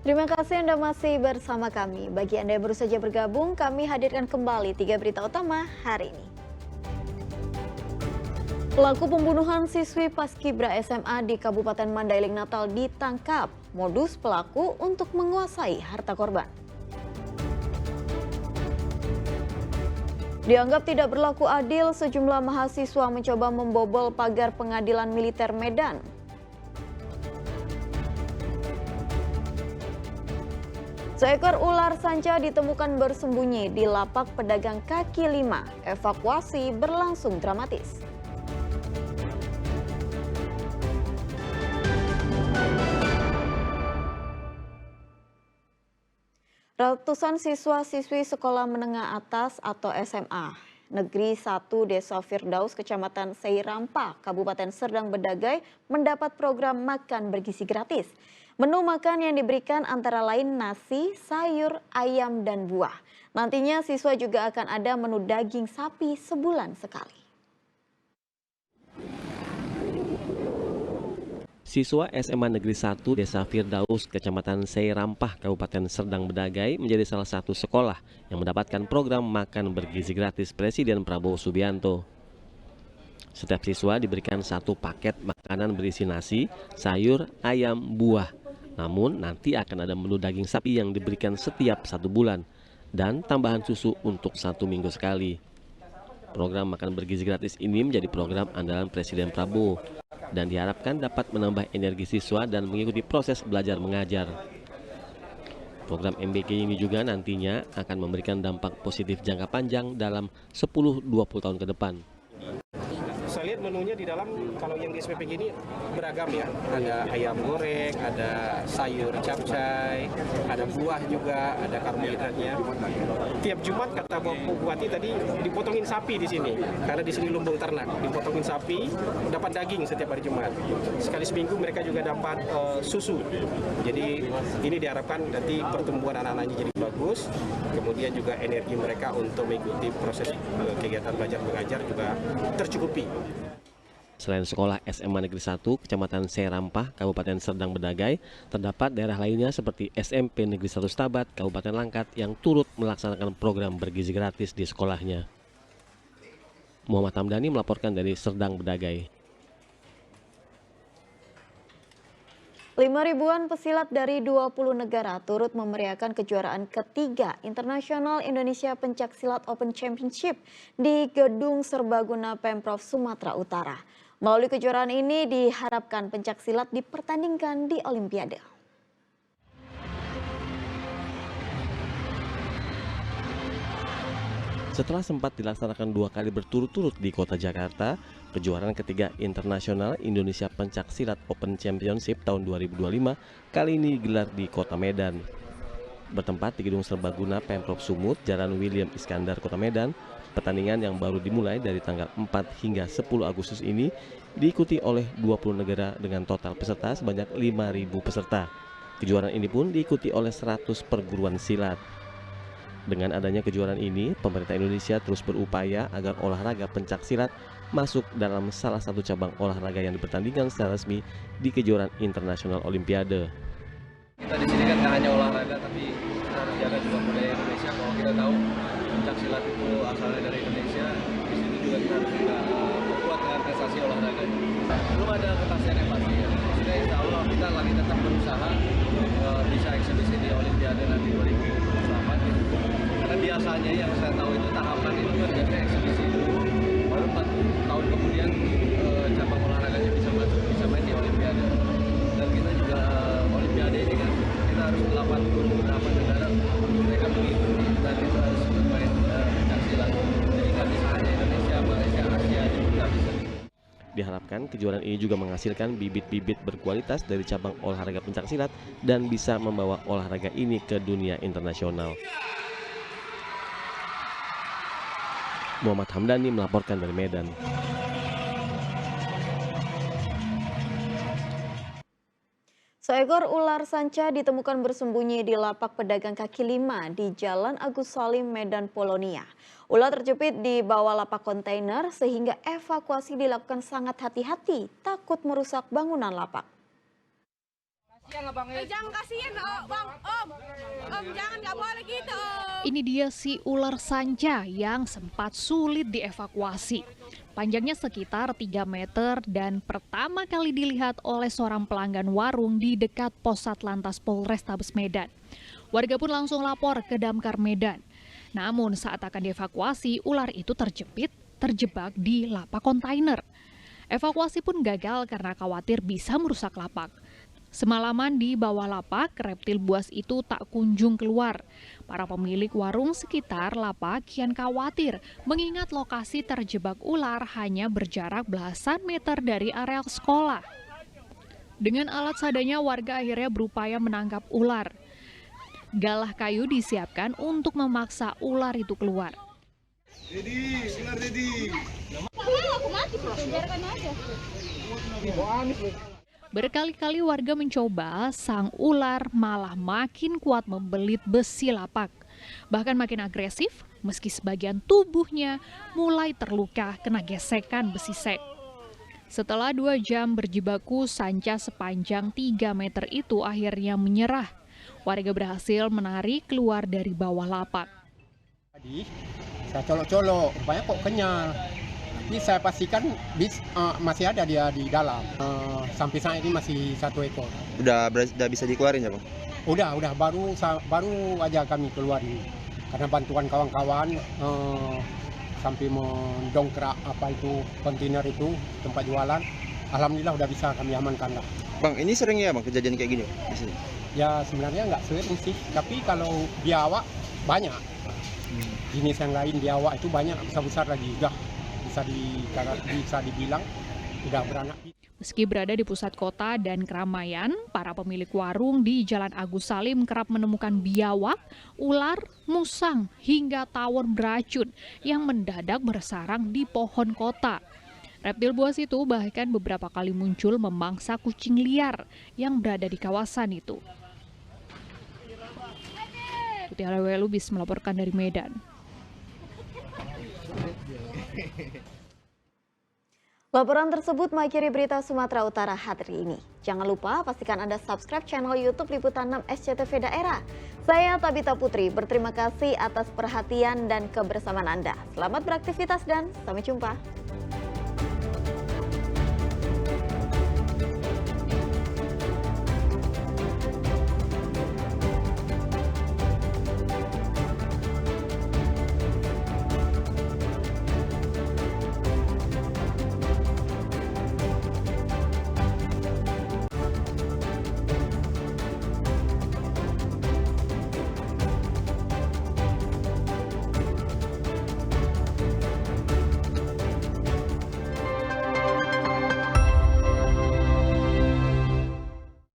Terima kasih Anda masih bersama kami. Bagi Anda yang baru saja bergabung, kami hadirkan kembali 3 berita utama hari ini. Pelaku pembunuhan siswi Paskibra SMA di Kabupaten Mandailing Natal ditangkap. Modus pelaku untuk menguasai harta korban. Dianggap tidak berlaku adil, sejumlah mahasiswa mencoba membobol pagar pengadilan militer Medan. Seekor ular sanca ditemukan bersembunyi di lapak pedagang kaki lima. Evakuasi berlangsung dramatis. Ratusan siswa-siswi sekolah menengah atas atau SMA Negeri 1 Desa Firdaus, Kecamatan Seirampa, Kabupaten Serdang Bedagai mendapat program makan bergizi gratis. Menu makan yang diberikan antara lain nasi, sayur, ayam, dan buah. Nantinya siswa juga akan ada menu daging sapi sebulan sekali. Siswa SMA Negeri 1 Desa Firdaus, Kecamatan Seirampa, Kabupaten Serdang Bedagai menjadi salah satu sekolah yang mendapatkan program makan bergizi gratis Presiden Prabowo Subianto. Setiap siswa diberikan satu paket makanan berisi nasi, sayur, ayam, buah. Namun nanti akan ada menu daging sapi yang diberikan setiap 1 bulan dan tambahan susu untuk 1 minggu sekali. Program makan bergizi gratis ini menjadi program andalan Presiden Prabowo dan diharapkan dapat menambah energi siswa dan mengikuti proses belajar mengajar. Program MBG ini juga nantinya akan memberikan dampak positif jangka panjang dalam 10-20 tahun ke depan. Saya lihat menunya di dalam, kalau yang di SPP gini beragam ya. Ada ayam goreng, ada sayur capcay, ada buah juga, ada karbohidratnya. Tiap Jumat kata Bupati tadi dipotongin sapi di sini, karena di sini lumbung ternak. Dipotongin sapi, dapat daging setiap hari Jumat. Sekali seminggu mereka juga dapat susu. Jadi ini diharapkan nanti pertumbuhan anak-anaknya jadi bagus. Kemudian juga energi mereka untuk mengikuti proses kegiatan belajar mengajar juga tercukupi. Selain sekolah SMA Negeri 1 Kecamatan Seirampa, Kabupaten Serdang Bedagai, terdapat daerah lainnya seperti SMP Negeri 1 Stabat, Kabupaten Langkat yang turut melaksanakan program bergizi gratis di sekolahnya. Muhammad Hamdani melaporkan dari Serdang Bedagai. 5.000-an pesilat dari 20 negara turut memeriahkan kejuaraan ketiga Internasional Indonesia Pencaksilat Open Championship di Gedung Serbaguna Pemprov Sumatera Utara. Melalui kejuaraan ini diharapkan pencaksilat dipertandingkan di Olimpiade. Setelah sempat dilaksanakan 2 kali berturut-turut di kota Jakarta, kejuaraan ketiga Internasional Indonesia Pencaksilat Open Championship tahun 2025 kali ini digelar di kota Medan. Bertempat di Gedung Serbaguna Pemprov Sumut, Jalan William Iskandar, Kota Medan, pertandingan yang baru dimulai dari tanggal 4 hingga 10 Agustus ini diikuti oleh 20 negara dengan total peserta sebanyak 5.000 peserta. Kejuaraan ini pun diikuti oleh 100 perguruan silat. Dengan adanya kejuaraan ini, pemerintah Indonesia terus berupaya agar olahraga pencaksilat masuk dalam salah satu cabang olahraga yang dipertandingkan secara resmi di kejuaraan internasional Olimpiade. Kita di sini kan nggak hanya olahraga, tapi kita harus jaga juga budaya Indonesia. Kalau kita tahu pencaksilat itu asalnya dari Indonesia, di sini juga kita harus juga membuat dengan prestasi olahraga. Belum ada kepastian yang pasti ya. Maksudnya insya Allah kita lagi tetap berusaha bisa eksibisi di Olimpiade nanti 2028. Karena biasanya yang saya tahu itu tahapan itu kan biasanya eksibisi dulu, baru 4 tahun kemudian cabang olahraganya bisa masuk, bisa main di Olimpiade. Dan kita juga Olimpiade ini kan kita harus 88 negara mereka mengikuti dan kita harus bermain pencaksilat. Jadi nggak bisa hanya Indonesia, Malaysia, Asia juga bisa. Diharapkan kejuaraan ini juga menghasilkan bibit-bibit berkualitas dari cabang olahraga pencaksilat dan bisa membawa olahraga ini ke dunia internasional. Muhammad Hamdani melaporkan dari Medan. Seekor ular sanca ditemukan bersembunyi di lapak pedagang kaki lima di Jalan Agus Salim, Medan, Polonia. Ular terjepit di bawah lapak kontainer sehingga evakuasi dilakukan sangat hati-hati, takut merusak bangunan lapak. Jangan kasihin bang, om, jangan, nggak boleh gitu om. Ini dia si ular sanca yang sempat sulit dievakuasi. Panjangnya sekitar 3 meter dan pertama kali dilihat oleh seorang pelanggan warung di dekat pos Satlantas Polrestabes Medan. Warga pun langsung lapor ke Damkar Medan. Namun saat akan dievakuasi, ular itu terjebak di lapak kontainer. Evakuasi pun gagal karena khawatir bisa merusak lapak. Semalaman di bawah lapak, reptil buas itu tak kunjung keluar. Para pemilik warung sekitar lapak kian khawatir mengingat lokasi terjebak ular hanya berjarak belasan meter dari areal sekolah. Dengan alat seadanya, warga akhirnya berupaya menangkap ular. Galah kayu disiapkan untuk memaksa ular itu keluar. Ular Dedi. Aku mati, biarkan aja. Berkali-kali warga mencoba, sang ular malah makin kuat membelit besi lapak. Bahkan makin agresif, meski sebagian tubuhnya mulai terluka kena gesekan besi sek. Setelah 2 jam berjibaku, sanca sepanjang 3 meter itu akhirnya menyerah. Warga berhasil menarik keluar dari bawah lapak. Tadi saya colok-colok, rupanya kok kenyal. Tapi saya pastikan masih ada dia di dalam. Sampai saat ini masih 1 ekor. Udah bisa dikeluarin ya Bang? Udah baru aja kami keluarin. Karena bantuan kawan-kawan sampai mendongkrak kontainer itu tempat jualan. Alhamdulillah udah bisa kami amankan lah. Bang, ini sering ya Bang kejadian kayak gini di sini? Ya sebenarnya nggak sering sih, tapi kalau biawak banyak. Jenis yang lain biawak itu banyak, besar-besar lagi udah bisa dibilang udah beranak. Meski berada di pusat kota dan keramaian, para pemilik warung di Jalan Agus Salim kerap menemukan biawak, ular, musang, hingga tawon beracun yang mendadak bersarang di pohon kota. Reptil buas itu bahkan beberapa kali muncul memangsa kucing liar yang berada di kawasan itu. Putih Lubis melaporkan dari Medan. Laporan tersebut mengakhiri berita Sumatera Utara hari ini. Jangan lupa pastikan Anda subscribe channel YouTube Liputan 6 SCTV Daerah. Saya Tabita Putri, berterima kasih atas perhatian dan kebersamaan Anda. Selamat beraktivitas dan sampai jumpa.